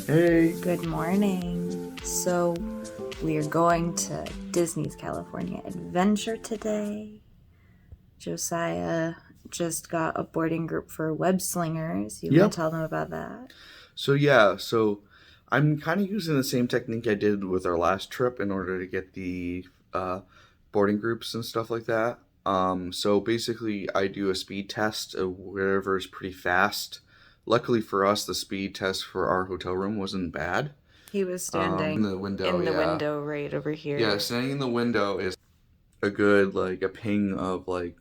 Hey. Good morning. So, we are going to Disney's California Adventure today. Josiah just got a boarding group for web slingers. You want to tell them about that? So I'm kind of using the same technique I did with our last trip in order to get the boarding groups and stuff like that. So basically, I do a speed test of wherever is pretty fast. Luckily for us, the speed test for our hotel room wasn't bad. He was standing in the window right over here. Yeah, standing in the window is a good, like, a ping of, like,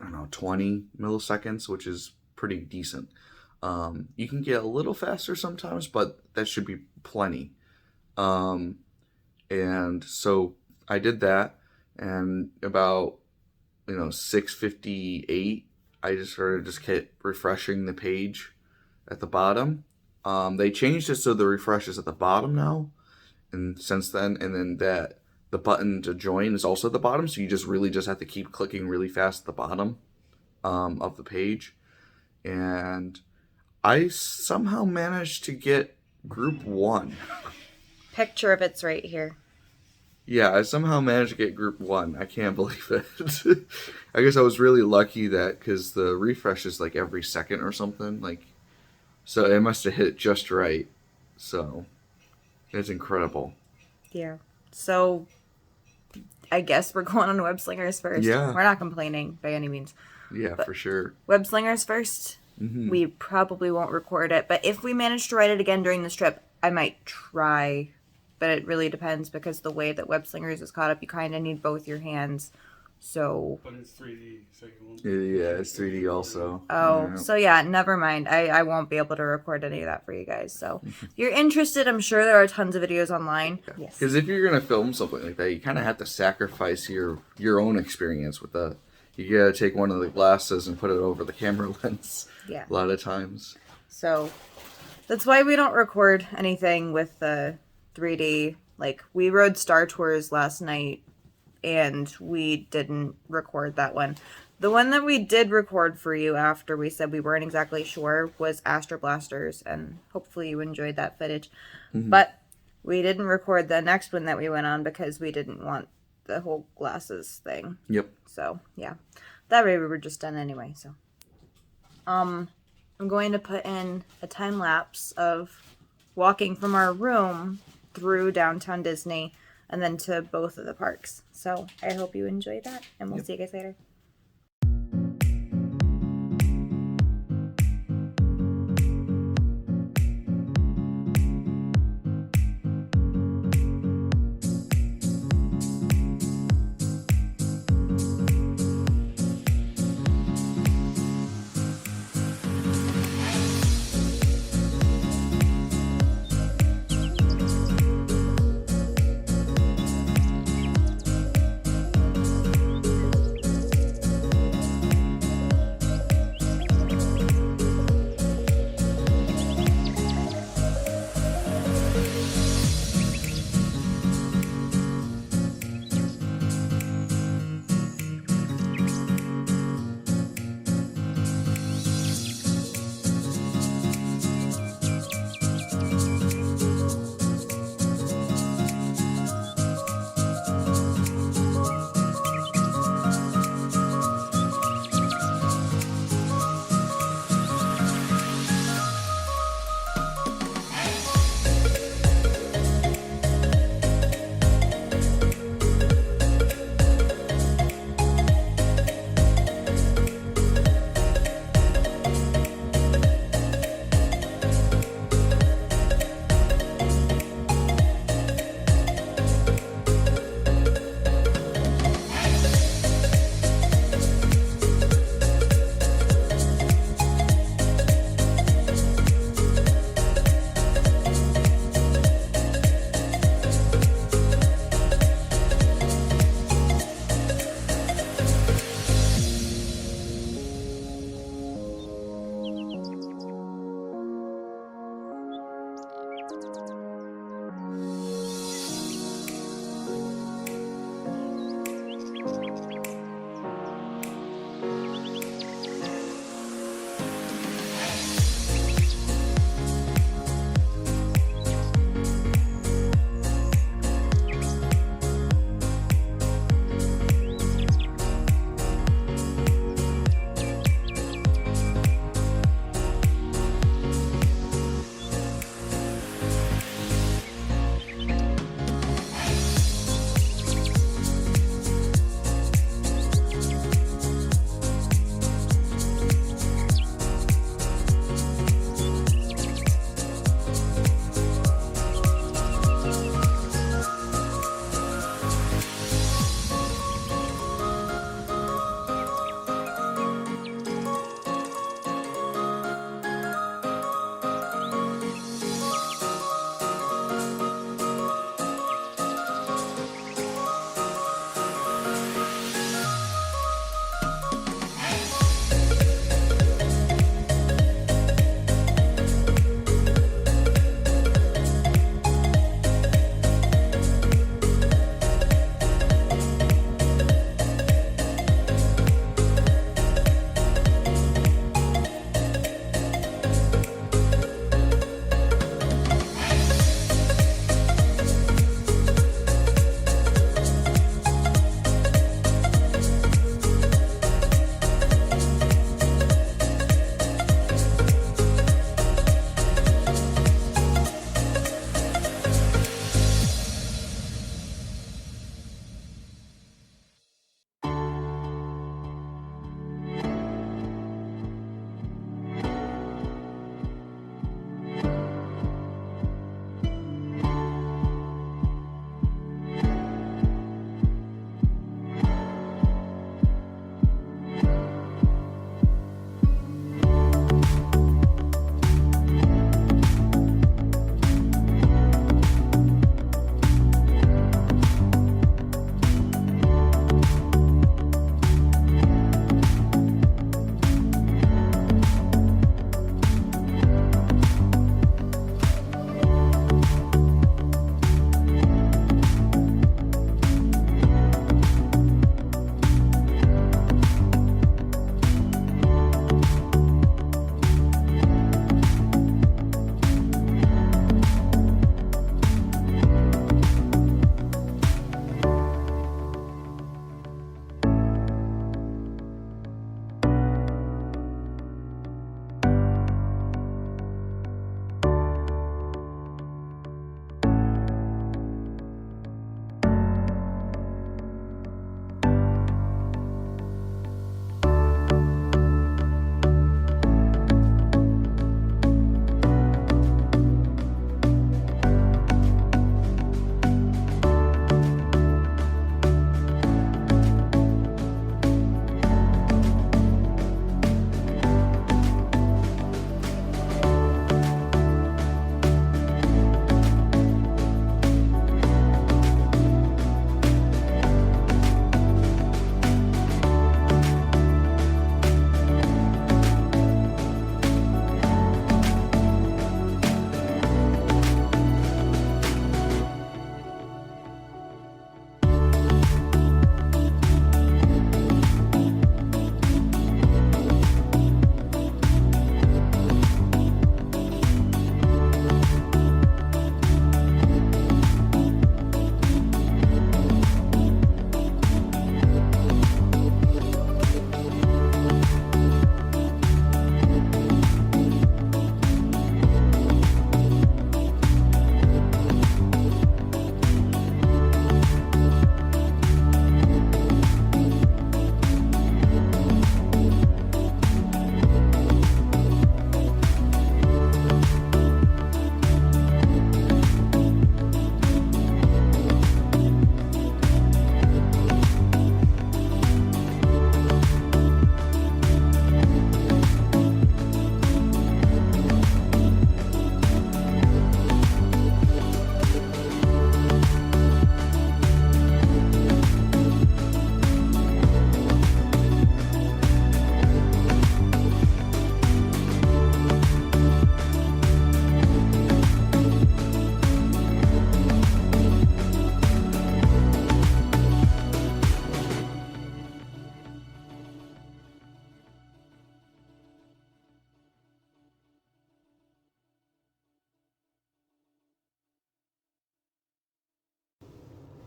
I don't know, 20 milliseconds, which is pretty decent. You can get a little faster sometimes, but that should be plenty. And so I did that, and about 6:58, I just kept refreshing the page at the bottom. They changed it so the refresh is at the bottom now, and since then, and then that the button to join is also at the bottom, so you just have to keep clicking really fast at the bottom of the page. And I somehow managed to get group 1. Picture of it's right here. Yeah, I somehow managed to get group 1. I can't believe it. I guess I was really lucky that, because the refresh is like every second or something, like, so it must have hit just right. So it's incredible. Yeah. So I guess we're going on web slingers first. Yeah. We're not complaining by any means. Yeah, but for sure. Web slingers first. Mm-hmm. We probably won't record it, but if we manage to write it again during this trip, I might try. But it really depends, because the way that web slingers is caught up, you kind of need both your hands. So. But it's 3D, so you won't. Yeah, it's 3D also. Oh, yeah. So yeah, never mind. I won't be able to record any of that for you guys. So if you're interested, I'm sure there are tons of videos online. Yeah. Yes. Because if you're gonna film something like that, you kind of have to sacrifice your own experience with the. You gotta take one of the glasses and put it over the camera lens. Yeah. A lot of times. So that's why we don't record anything with the 3D. Like, we rode Star Tours last night, and we didn't record that one. The one that we did record for you after we said we weren't exactly sure was Astro Blasters, and hopefully you enjoyed that footage. Mm-hmm. But we didn't record the next one that we went on because we didn't want the whole glasses thing. Yep. So, yeah. That way we were just done anyway, so. I'm going to put in a time lapse of walking from our room through downtown Disney and then to both of the parks. So I hope you enjoy that, and we'll see you guys later.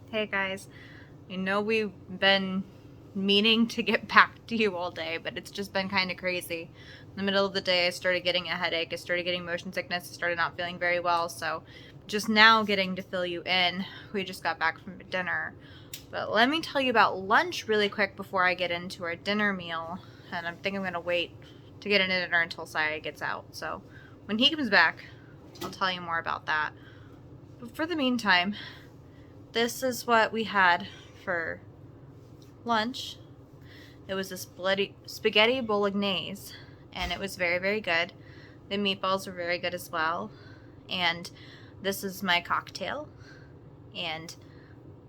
Hey guys, I know we've been meaning to get back to you all day, but it's just been kind of crazy. In the middle of the day, I started getting a headache, I started getting motion sickness, I started not feeling very well, so just now getting to fill you in. We just got back from dinner. But let me tell you about lunch really quick before I get into our dinner meal, and I think I'm going to wait to get into dinner until Saya gets out. So when he comes back, I'll tell you more about that. But for the meantime, this is what we had for lunch. It was this spaghetti bolognese, and it was very, very good. The meatballs were very good as well. And this is my cocktail, and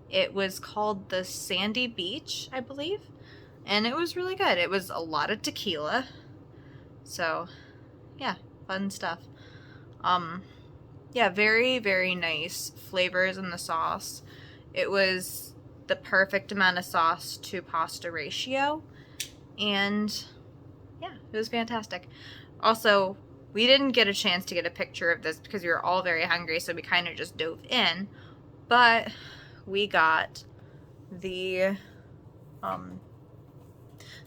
it was called the Sandy Beach, I believe, and it was really good. It was a lot of tequila, so yeah, fun stuff. Yeah, very, very nice flavors in the sauce. It was the perfect amount of sauce to pasta ratio, and yeah, it was fantastic. Also, we didn't get a chance to get a picture of this because we were all very hungry, so we kind of just dove in, but we got the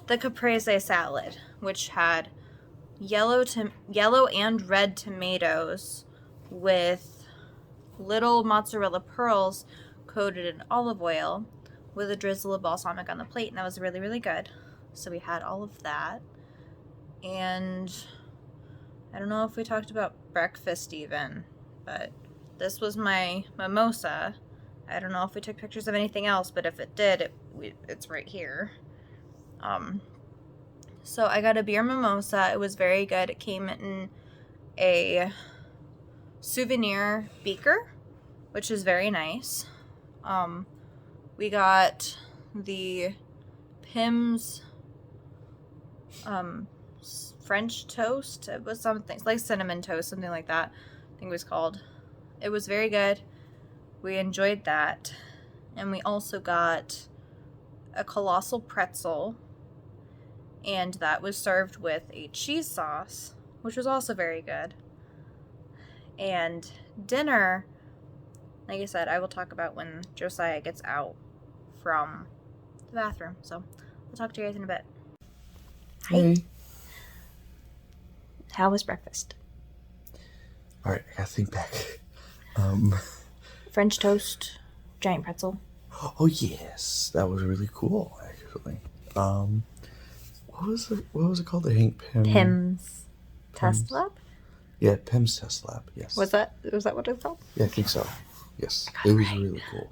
Caprese Salad, which had yellow and red tomatoes with little mozzarella pearls coated in olive oil with a drizzle of balsamic on the plate, and that was really, really good. So we had all of that. And I don't know if we talked about breakfast even, but this was my mimosa. I don't know if we took pictures of anything else, but if it did, it's right here. So I got a beer mimosa. It was very good. It came in a souvenir beaker, which is very nice. We got the Pim's French toast. It was something like cinnamon toast, something like that, I think it was called. It was very good. We enjoyed that. And we also got a colossal pretzel, and that was served with a cheese sauce, which was also very good. And dinner, like I said, I will talk about when Josiah gets out from the bathroom. So we'll talk to you guys in a bit. Hey. How was breakfast? All right, I gotta think back. French toast, giant pretzel. Oh yes, that was really cool. Actually, what was it called? The Hank Pym. Pim's Test Lab. Yeah, Pim's Test Lab. Yes. Was that what it's called? Yeah, I think so. Yes, it was really cool.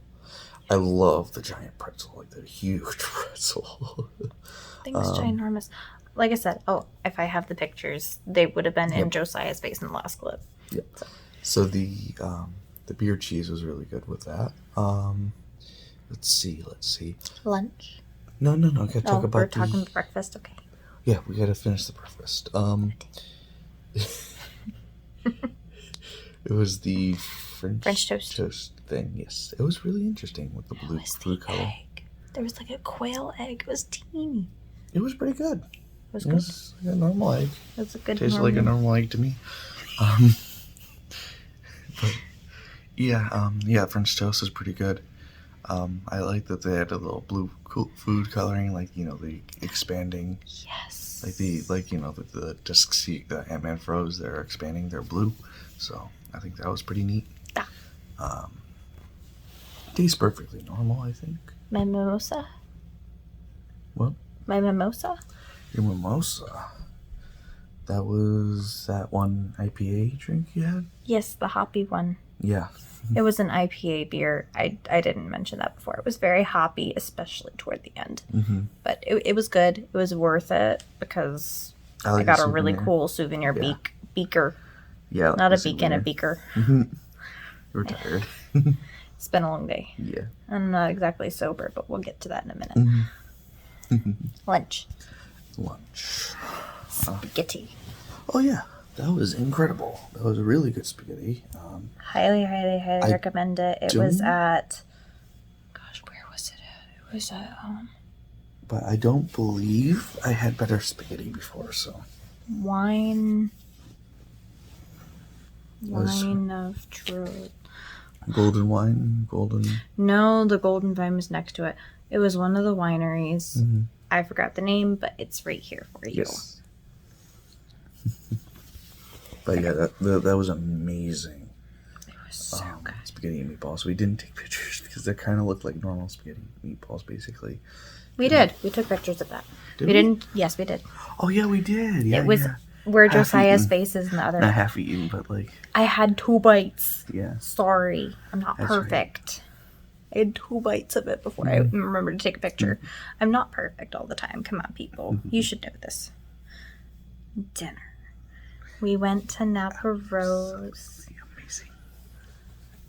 I love the giant pretzel, like the huge pretzel. Thing was ginormous. Like I said, if I have the pictures, they would have been in Josiah's face in the last clip. Yep. So the beer cheese was really good with that. Let's see. Lunch. No. Gotta talk about we're talking about breakfast. Okay. Yeah, we gotta finish the breakfast. It was the French toast thing. Yes, it was really interesting with the blue color. Egg. There was like a quail egg. It was teeny. It was pretty good. It was good. It was like a normal egg. It was a good. Tasted like a normal egg to me. But yeah, French toast is pretty good. I like that they had a little blue food coloring, like the expanding. Yes. The disc seat, the Ant-Man froze. They're expanding. They're blue, so I think that was pretty neat. Yeah. Tastes perfectly normal, I think. My mimosa. What? My mimosa. Your mimosa. That was that one IPA drink you had? Yes, the hoppy one. Yeah. It was an IPA beer. I didn't mention that before. It was very hoppy, especially toward the end. Mm-hmm. But it was good. It was worth it because I got a really cool souvenir beaker. Yeah. Not a beacon, a beaker. Mm-hmm. We're tired. It's been a long day. Yeah. I'm not exactly sober, but we'll get to that in a minute. Mm-hmm. Lunch. Spaghetti. Oh, yeah. That was incredible. That was a really good spaghetti. Highly recommend it. It was at... Gosh, where was it at? It was at... But I don't believe I had better spaghetti before, so... Wine of Truth. Golden wine, golden. No, the Golden Vine was next to it. It was one of the wineries. Mm-hmm. I forgot the name, but it's right here for you. Yes. But yeah, that was amazing. It was so good. Spaghetti and meatballs. We didn't take pictures because they kind of looked like normal spaghetti meatballs, basically. We did. We took pictures of that. Did we didn't. Yes, we did. Oh yeah, we did. Yeah, it was where Josiah's face is in the other. Not half eaten, but like. I had 2 bites. Yeah. Sorry, I'm not perfect. Right. I had 2 bites of it before I remembered to take a picture. I'm not perfect all the time. Come on, people. You should know this. Dinner. We went to Napa Rose. Amazing.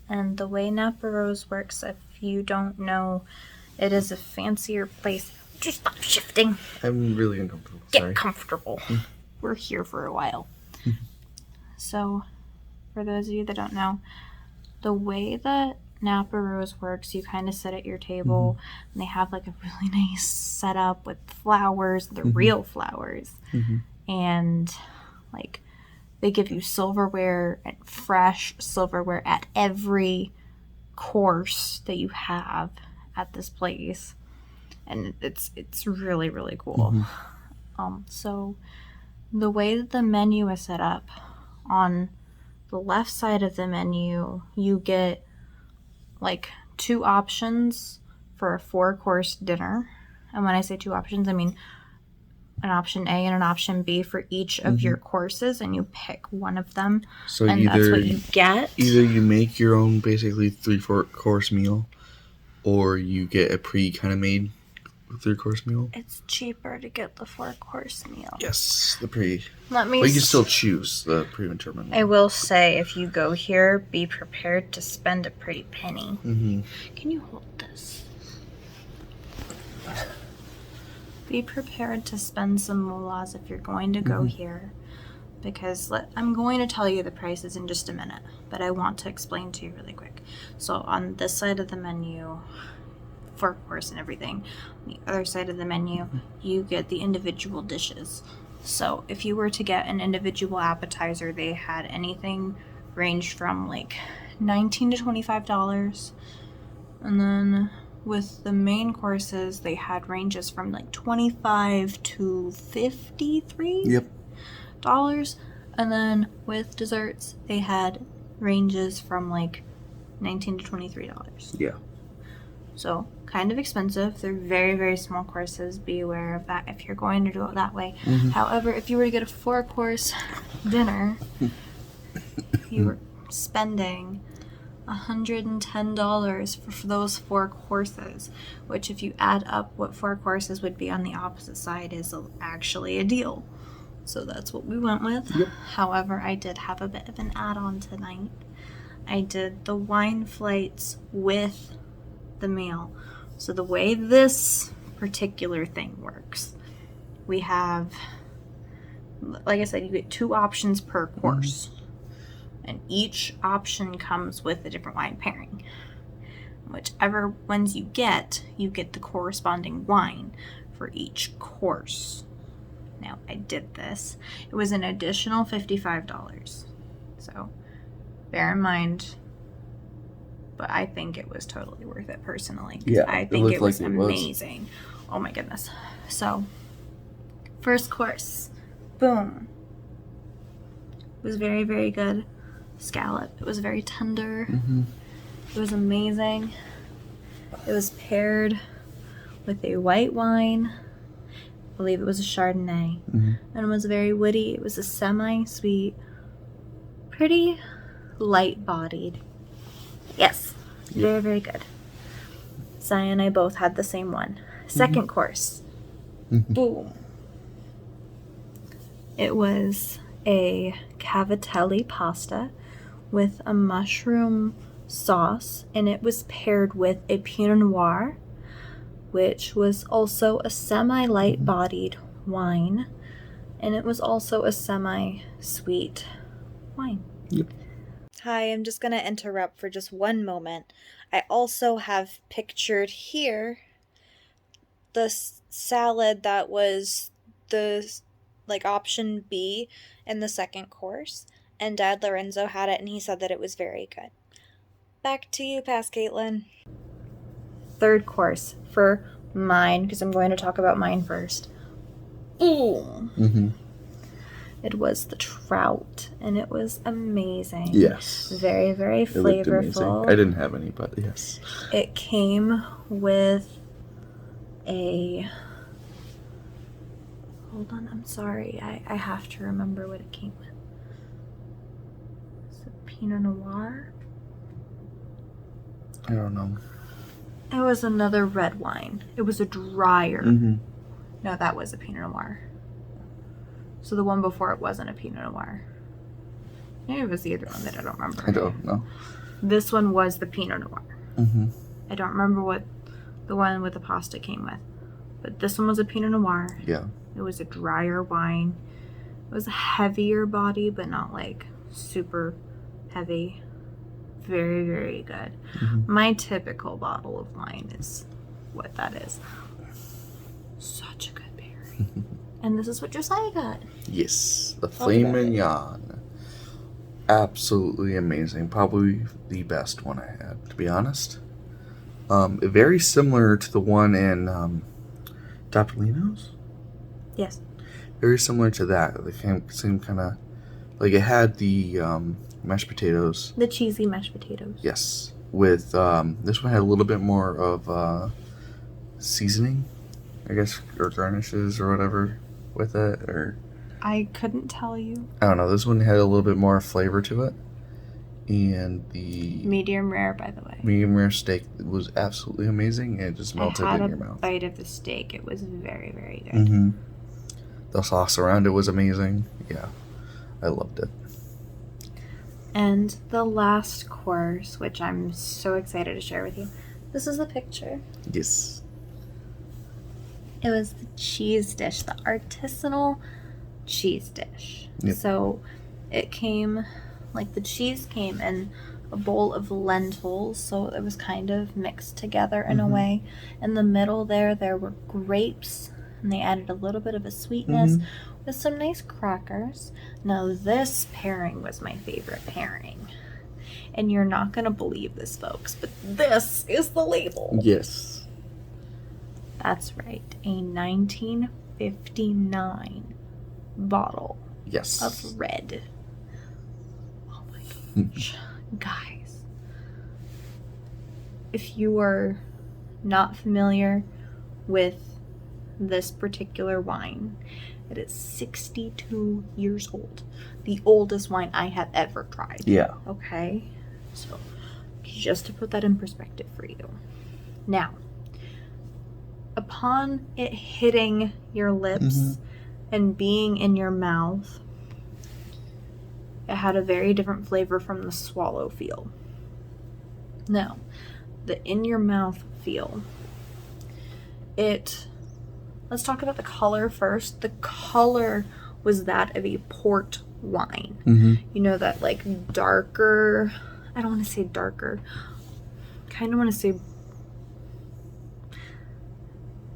And the way Napa Rose works, if you don't know, it is a fancier place. Just stop shifting. I'm really uncomfortable. Get comfortable. We're here for a while. So, for those of you that don't know, the way that Napa Rose works, you kind of sit at your table, and they have like a really nice setup with flowers, the real flowers, and like they give you silverware and fresh silverware at every course that you have at this place, and it's really, really cool. So the way that the menu is set up, on the left side of the menu you get like 2 options for a 4-course dinner. And when I say 2 options, I mean an option A and an option B for each of your courses, and you pick one of them, so and that's what you get. Either you make your own basically 3-4-course meal, or you get a kind of made 3-course meal. It's cheaper to get the 4-course meal. Yes, the pre. Let me. But you can still choose the pre-determined one. I will say, if you go here, be prepared to spend a pretty penny. Can you hold this? Be prepared to spend some moolahs if you're going to go here, because I'm going to tell you the prices in just a minute, but I want to explain to you really quick. So on this side of the menu, 4-course and everything, on the other side of the menu, you get the individual dishes. So if you were to get an individual appetizer, they had anything ranged from like $19 to $25, and then with the main courses, they had ranges from like $25 to $53. Dollars. And then with desserts, they had ranges from like $19 to $23. Yeah. So kind of expensive. They're very, very small courses. Be aware of that if you're going to do it that way. However, if you were to get a 4-course dinner, you were spending $110 for those 4 courses, which if you add up what 4 courses would be on the opposite side is actually a deal. So that's what we went with. However, I did have a bit of an add-on tonight. I did the wine flights with the meal. So the way this particular thing works, we have, like I said, you get 2 options per course. And each option comes with a different wine pairing. Whichever ones you get the corresponding wine for each course. Now, I did this. It was an additional $55. So, bear in mind, but I think it was totally worth it personally. Yeah, I think it was like amazing. Oh my goodness. So, first course. Boom. It was very, very good. Scallop. It was very tender. It was amazing. It was paired with a white wine. I believe it was a Chardonnay. And it was very woody. It was a semi-sweet, pretty light-bodied. Yes. Very, very good. Zion and I both had the same one. Second course. Boom. It was a cavatelli pasta with a mushroom sauce, and it was paired with a Pinot Noir, which was also a semi-light bodied wine, and it was also a semi-sweet wine. Hi, I'm just going to interrupt for just one moment. I also have pictured here the salad that was the option B in the second course, and Dad Lorenzo had it, and he said that it was very good. Back to you, Past Caitlin. Third course for mine, because I'm going to talk about mine first. Ooh. Mm-hmm. It was the trout, and it was amazing. Yes. Very, very It looked amazing. flavorful. I didn't have any, but yes. It came with a... Hold on, I'm sorry. I have to remember what it came with. Is it Pinot Noir? I don't know. It was another red wine. It was a drier. Mm-hmm. No, that was a Pinot Noir. So the one before it wasn't a Pinot Noir. Maybe it was the other one that I don't remember. I don't know. This one was the Pinot Noir. Mm-hmm. I don't remember what the one with the pasta came with. But this one was a Pinot Noir. Yeah. It was a drier wine. It was a heavier body, but not like super heavy. Very, very good. Mm-hmm. My typical bottle of wine is what that is. Such a good pairing. And this is what Josiah got. Yes. The filet mignon. Absolutely amazing. Probably the best one I had, to be honest. Very similar to the one in Topolino's. Yes. Very similar to that. The same kind of... Like, it had the mashed potatoes. The cheesy mashed potatoes. Yes. With, this one had a little bit more of seasoning, I guess, or garnishes or whatever with it, or... I couldn't tell you. I don't know. This one had a little bit more flavor to it. And the... Medium rare, by the way. medium rare steak was absolutely amazing, and it just melted in your mouth. I had a bite of the steak. It was very, very good. Mm-hmm. The sauce around it was amazing. Yeah, I loved it. And the last course, which I'm so excited to share with you. This is the picture. Yes. It was the cheese dish, the artisanal cheese dish. Yep. So it came, like the cheese came in a bowl of lentils, so it was kind of mixed together in a way. In the middle there were grapes, and they added a little bit of a sweetness with some nice crackers. Now this pairing was my favorite pairing. And you're not going to believe this, folks, but this is the label. Yes. That's right, a 1959 bottle Yes. of red. Oh my gosh. Guys, if you are not familiar with this particular wine, it is 62 years old. The oldest wine I have ever tried. Yeah. Okay? So, just to put that in perspective for you. Now, upon it hitting your lips and being in your mouth, it had a very different flavor from the swallow feel. Now, the in your mouth feel, let's talk about the color first. The color was that of a port wine. You know, that like darker, I don't want to say darker, kind of want to say,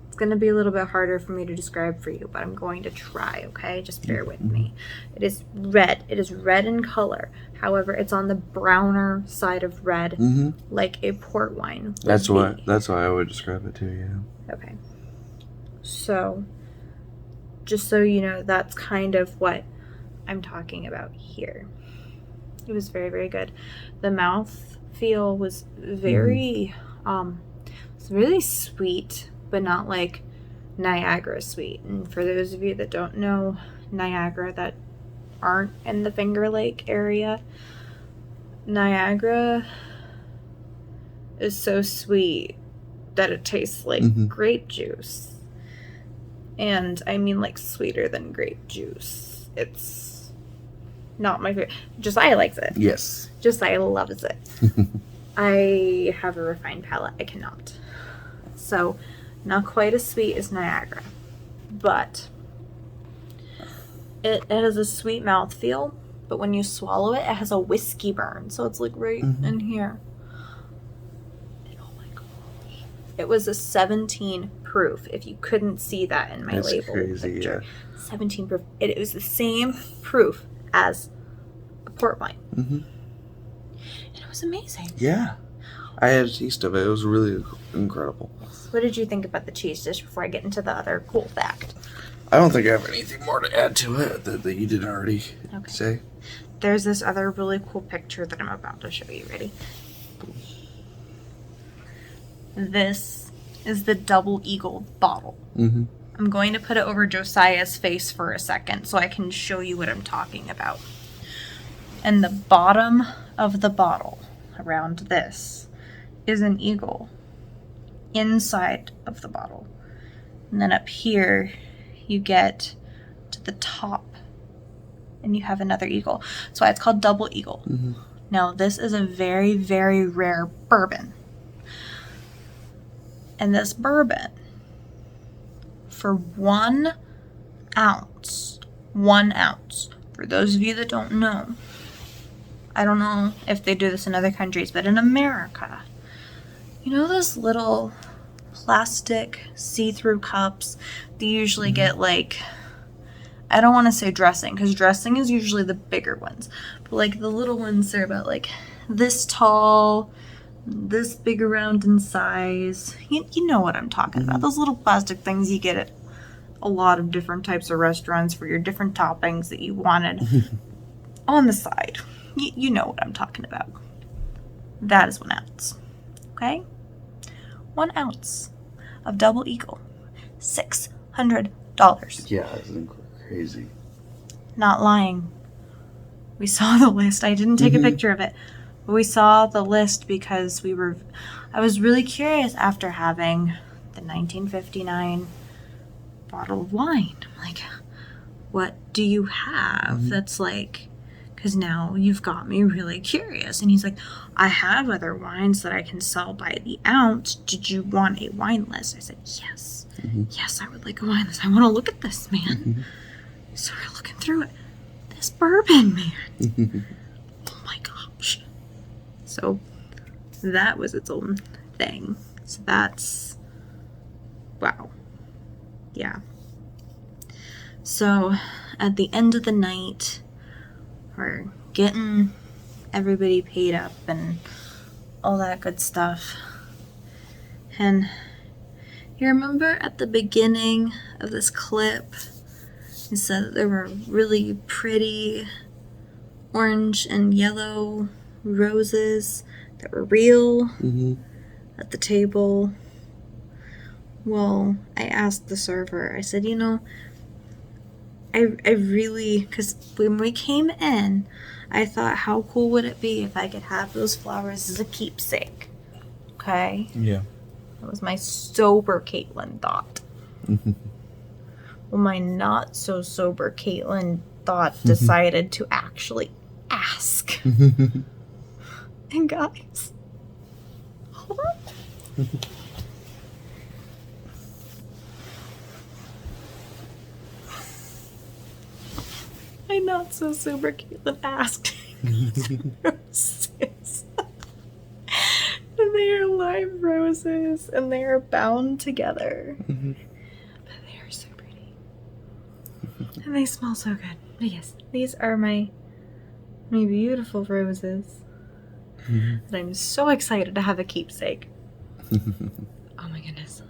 it's going to be a little bit harder for me to describe for you, but I'm going to try, okay? Just bear with me. It is red. It is red in color. However, it's on the browner side of red, like a port wine. That's why I would describe it too, yeah. Okay. So, just so you know, that's kind of what I'm talking about here. It was very, very good. The mouth feel was very, it's really sweet, but not like Niagara sweet. And for those of you that don't know Niagara, that aren't in the Finger Lake area, Niagara is so sweet that it tastes like grape juice. And I mean like sweeter than grape juice. It's not my favorite. Josiah likes it. Yes. Josiah loves it. I have a refined palate. I cannot. So, not quite as sweet as Niagara. But it has a sweet mouthfeel. But when you swallow it, it has a whiskey burn. So it's like right in here. And oh my gosh. It was a 17 proof. If you couldn't see that in my label picture. Yeah. 17 proof. It was the same proof as a port wine. And it was amazing. Yeah. I had a taste of it. It was really incredible. What did you think about the cheese dish before I get into the other cool fact? I don't think I have anything more to add to it that you didn't already say. There's this other really cool picture that I'm about to show you. Ready? This is the double eagle bottle. Mm-hmm. I'm going to put it over Josiah's face for a second so I can show you what I'm talking about. And the bottom of the bottle, around this, is an eagle inside of the bottle. And then up here, you get to the top and you have another eagle. That's why it's called double eagle. Mm-hmm. Now, this is a very, very rare bourbon. And this bourbon, for 1 ounce, for those of you that don't know, I don't know if they do this in other countries, but in America, you know those little plastic see-through cups they usually get, like, I don't want to say dressing, because dressing is usually the bigger ones, but like the little ones, they're about like this tall, this big around in size. You know what I'm talking about. Those little plastic things you get at a lot of different types of restaurants for your different toppings that you wanted on the side. You know what I'm talking about. That is 1 ounce. Okay? 1 ounce of Double Eagle. $600. Yeah, it's crazy. Not lying. We saw the list. I didn't take a picture of it. But we saw the list because I was really curious after having the 1959 bottle of wine. I'm like, what do you have that's like, because now you've got me really curious. And he's like, I have other wines that I can sell by the ounce. Did you want a wine list? I said, yes. Yes, I would like a wine list. I want to look at this, man. So we're looking through it. This bourbon, man. Oh my gosh. So that was its own thing. So that's, wow. Yeah. So at the end of the night, we're getting everybody paid up and all that good stuff. And you remember at the beginning of this clip, he said that there were really pretty orange and yellow roses that were real at the table. Well, I asked the server, I said, I really, because when we came in, I thought, how cool would it be if I could have those flowers as a keepsake? Okay? Yeah. That was my sober Caitlin thought. Well, my not so sober Caitlin thought decided to actually ask. And guys, hold on. My not so sober Caitlin asked. Roses. And they are live roses, and they are bound together. But they are so pretty. And they smell so good. But yes, these are my beautiful roses. And I'm so excited to have a keepsake. Oh my goodness.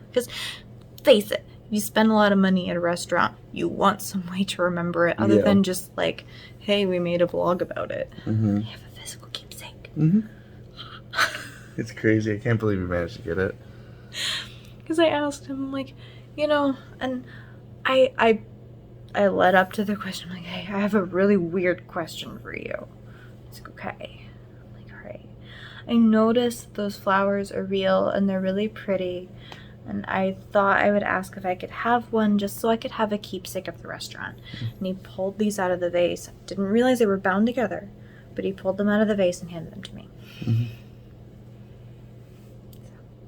Because, face it, you spend a lot of money at a restaurant, you want some way to remember it, other than just like, hey, we made a vlog about it. I have a physical keepsake. It's crazy. I can't believe you managed to get it. Because I asked him, like, and I led up to the question, I'm like, hey, I have a really weird question for you. He's like, okay. I'm like, all right. I noticed those flowers are real and they're really pretty. And I thought I would ask if I could have one just so I could have a keepsake of the restaurant. And he pulled these out of the vase. Didn't realize they were bound together, but he pulled them out of the vase and handed them to me.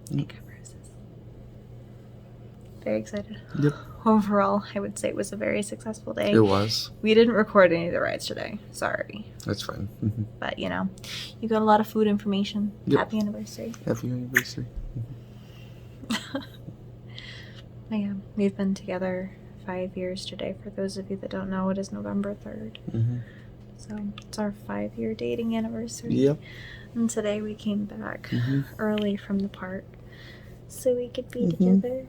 So, I got roses. Very excited. Yep. Overall, I would say it was a very successful day. It was. We didn't record any of the rides today. Sorry. That's fine. But, you got a lot of food information. Yep. Happy anniversary. Happy anniversary. Yeah, we've been together 5 years today. For those of you that don't know, it is November 3rd. So it's our 5-year dating anniversary. Yep. And today we came back Mm-hmm. early from the park so we could be together.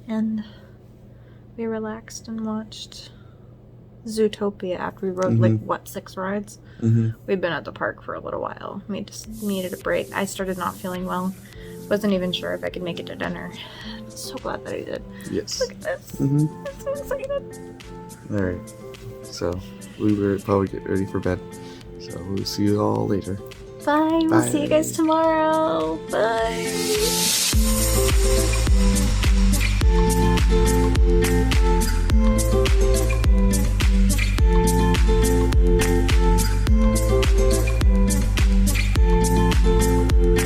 And we relaxed and watched Zootopia after we rode 6 rides. We've been at the park for a little while. We just needed a break. I started not feeling well. Wasn't even sure if I could make it to dinner. So glad that I did. Yes. Look at this. I'm so excited. All right. So we will probably get ready for bed. So we'll see you all later. Bye. We'll see you Bye. guys tomorrow. Bye.